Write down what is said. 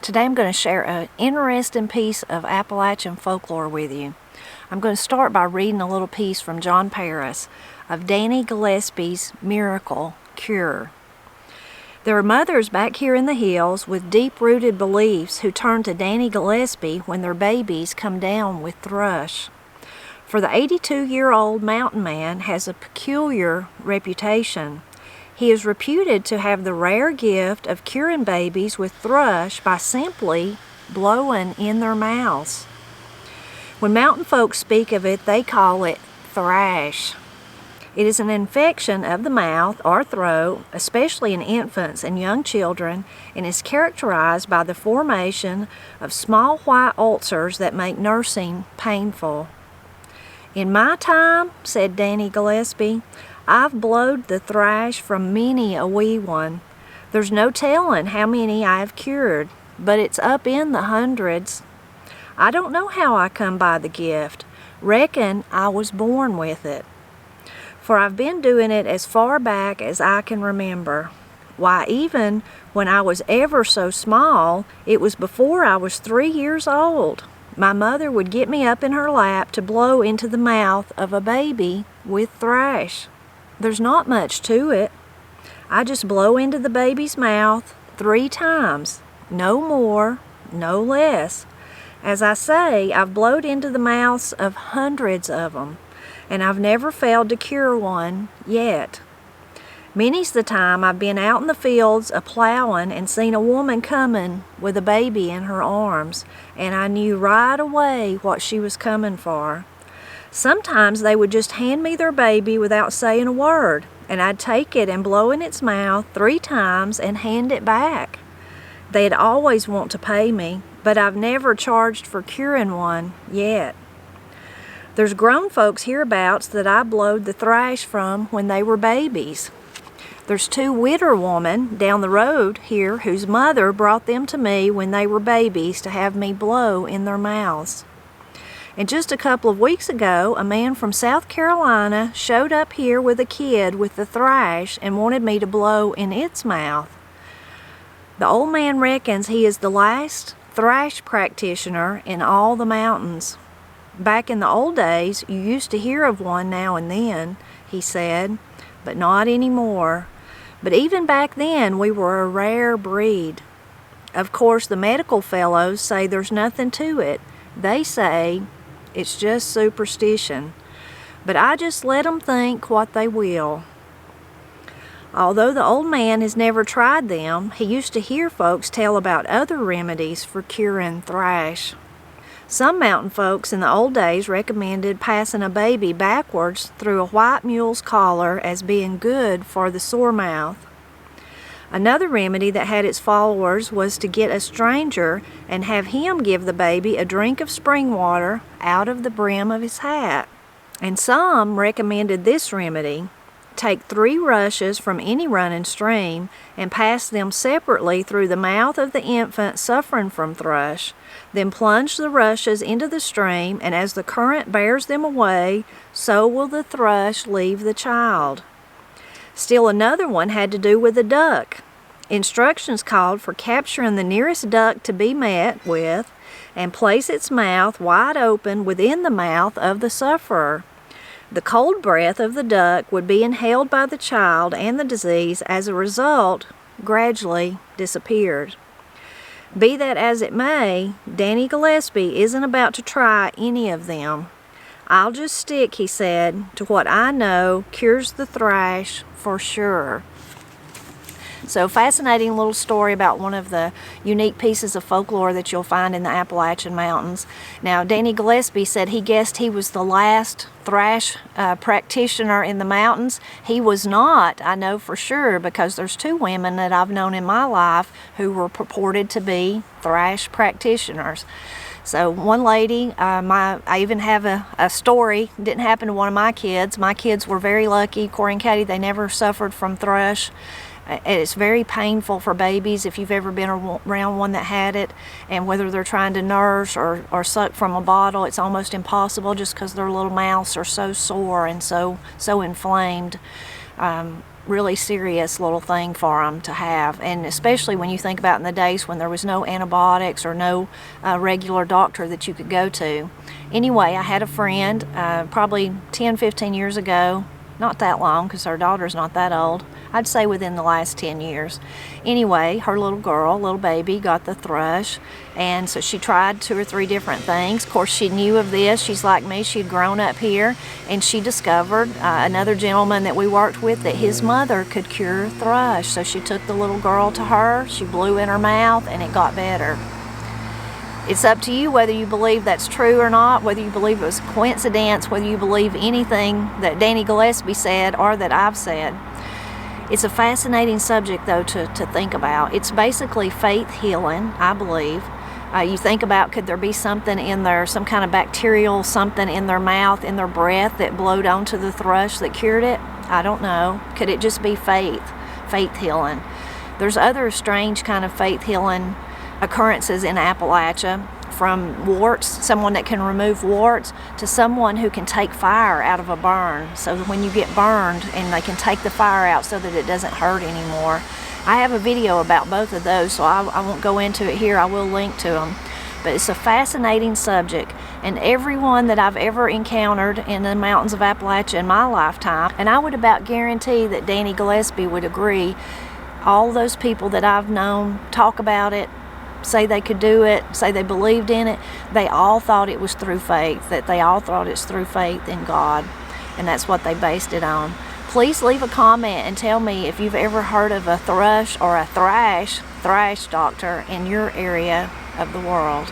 Today I'm going to share an interesting piece of Appalachian folklore with you. I'm going to start by reading a little piece from John Paris of Danny Gillespie's Miracle Cure. There are mothers back here in the hills with deep-rooted beliefs who turn to Danny Gillespie when their babies come down with thrush. For the 82-year-old mountain man has a peculiar reputation. He is reputed to have the rare gift of curing babies with thrush by simply blowing in their mouths. When mountain folks speak of it, they call it thrush. It is an infection of the mouth or throat, especially in infants and young children, and is characterized by the formation of small white ulcers that make nursing painful. In my time, said Danny Gillespie, I've blowed the thrush from many a wee one. There's no telling how many I've cured, but it's up in the hundreds. I don't know how I come by the gift. Reckon I was born with it. For I've been doing it as far back as I can remember. Why, even when I was ever so small, it was before I was 3 years old. My mother would get me up in her lap to blow into the mouth of a baby with thrush. There's not much to it. I just blow into the baby's mouth 3 times. No more, no less. As I say, I've blowed into the mouths of hundreds of them, and I've never failed to cure one yet. Many's the time I've been out in the fields a-plowing and seen a woman coming with a baby in her arms, and I knew right away what she was coming for. Sometimes they would just hand me their baby without saying a word, and I'd take it and blow in its mouth 3 times and hand it back. They'd always want to pay me, but I've never charged for curing one yet. There's grown folks hereabouts that I blowed the thrush from when they were babies. There's 2 widder women down the road here whose mother brought them to me when they were babies to have me blow in their mouths. And just a couple of weeks ago, a man from South Carolina showed up here with a kid with the thrush and wanted me to blow in its mouth. The old man reckons he is the last thrush practitioner in all the mountains. Back in the old days, you used to hear of one now and then, he said, but not anymore. But even back then, we were a rare breed. Of course, the medical fellows say there's nothing to it. They say it's just superstition. But I just let them think what they will. Although the old man has never tried them, he used to hear folks tell about other remedies for curing thrush. Some mountain folks in the old days recommended passing a baby backwards through a white mule's collar as being good for the sore mouth. Another remedy that had its followers was to get a stranger and have him give the baby a drink of spring water out of the brim of his hat. And some recommended this remedy. Take 3 rushes from any running stream and pass them separately through the mouth of the infant suffering from thrush. Then plunge the rushes into the stream, and as the current bears them away, so will the thrush leave the child. Still another one had to do with a duck. Instructions called for capturing the nearest duck to be met with and place its mouth wide open within the mouth of the sufferer. The cold breath of the duck would be inhaled by the child, and the disease, as a result, gradually disappeared. Be that as it may, Danny Gillespie isn't about to try any of them. I'll just stick, he said, to what I know cures the thrush for sure. So, fascinating little story about one of the unique pieces of folklore that you'll find in the Appalachian Mountains. Now, Danny Gillespie said he guessed he was the last thrush practitioner in the mountains. He was not, I know for sure, because there's 2 women that I've known in my life who were purported to be thrush practitioners. So one lady, I even have a story, didn't happen to one of my kids. My kids were very lucky, Corey and Katie, they never suffered from thrush. It's very painful for babies if you've ever been around one that had it, and whether they're trying to nurse or suck from a bottle, it's almost impossible just because their little mouths are so sore and so inflamed. really serious little thing for them to have, and especially when you think about in the days when there was no antibiotics or no regular doctor that you could go to. Anyway, I had a friend probably 10-15 years ago, not that long because our daughter's not that old, I'd say within the last 10 years. Anyway, her little baby, got the thrush, and so she tried 2 or 3 different things. Of course, she knew of this. She's like me. She'd grown up here, and she discovered another gentleman that we worked with that his mother could cure thrush. So she took the little girl to her, she blew in her mouth, and it got better. It's up to you whether you believe that's true or not, whether you believe it was a coincidence, whether you believe anything that Danny Gillespie said or that I've said. It's a fascinating subject, though, to think about. It's basically faith healing, I believe. You think about, could there be something in there, some kind of bacterial something in their mouth, in their breath that blowed onto the thrush that cured it? I don't know. Could it just be faith healing? There's other strange kind of faith healing occurrences in Appalachia, from warts, someone that can remove warts, to someone who can take fire out of a burn. So that when you get burned, and they can take the fire out so that it doesn't hurt anymore. I have a video about both of those, so I won't go into it here. I will link to them. But it's a fascinating subject, and everyone that I've ever encountered in the mountains of Appalachia in my lifetime, and I would about guarantee that Danny Gillespie would agree, all those people that I've known talk about it, say they could do it, say they believed in it, they all thought it was through faith, that they all thought it's through faith in God, and that's what they based it on. Please leave a comment and tell me if you've ever heard of a thrush or a thrash doctor in your area of the world.